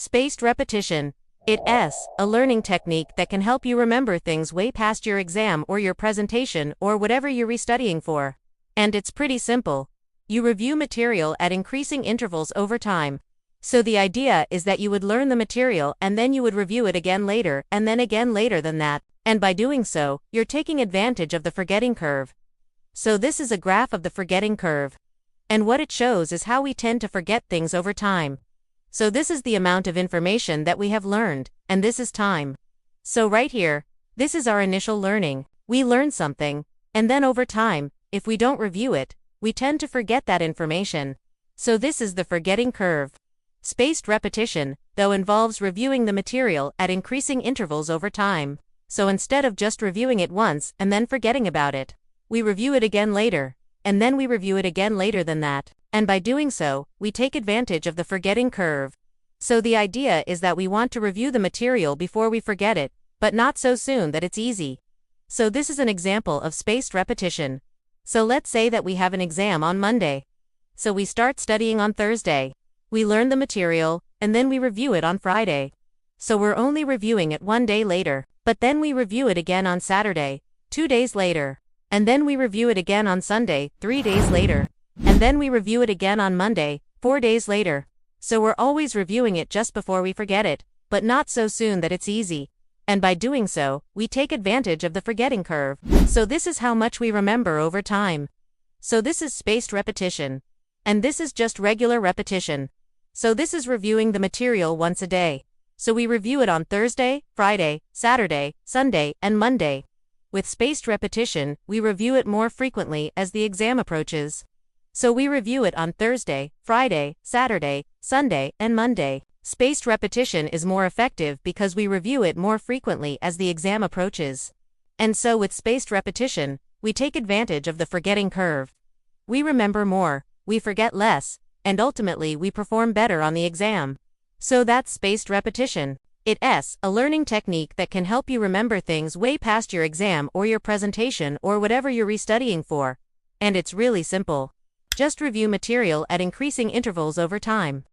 Spaced repetition. It's a learning technique that can help you remember things way past your exam or your presentation or whatever you're restudying for. And it's pretty simple. You review material at increasing intervals over time. So the idea is that you would learn the material and then you would review it again later and then again later than that, and by doing so, you're taking advantage of the forgetting curve. So this is a graph of the forgetting curve. And what it shows is how we tend to forget things over time. So this is the amount of information that we have learned, and this is time. So right here, this is our initial learning. We learn something, and then over time, if we don't review it, we tend to forget that information. So this is the forgetting curve. Spaced repetition, though, involves reviewing the material at increasing intervals over time. So instead of just reviewing it once and then forgetting about it, we review it again later, and then we review it again later than that. And by doing so, we take advantage of the forgetting curve. So the idea is that we want to review the material before we forget it, but not so soon that it's easy. So this is an example of spaced repetition. So let's say that we have an exam on Monday. So we start studying on Thursday. We learn the material, and then we review it on Friday. So we're only reviewing it one day later, but then we review it again on Saturday, 2 days later. And then we review it again on Sunday, 3 days later. And then we review it again on Monday, 4 days later. So we're always reviewing it just before we forget it, but not so soon that it's easy. And by doing so, we take advantage of the forgetting curve. So this is how much we remember over time. So this is spaced repetition. And this is just regular repetition. So this is reviewing the material once a day. So we review it on Thursday, Friday, Saturday, Sunday, and Monday. With spaced repetition, we review it more frequently as the exam approaches. So we review it on Thursday, Friday, Saturday, Sunday, and Monday. Spaced repetition is more effective because we review it more frequently as the exam approaches. And so with spaced repetition, we take advantage of the forgetting curve. We remember more, we forget less, and ultimately we perform better on the exam. So that's spaced repetition. It's a learning technique that can help you remember things way past your exam or your presentation or whatever you're restudying for. And it's really simple. Just review material at increasing intervals over time.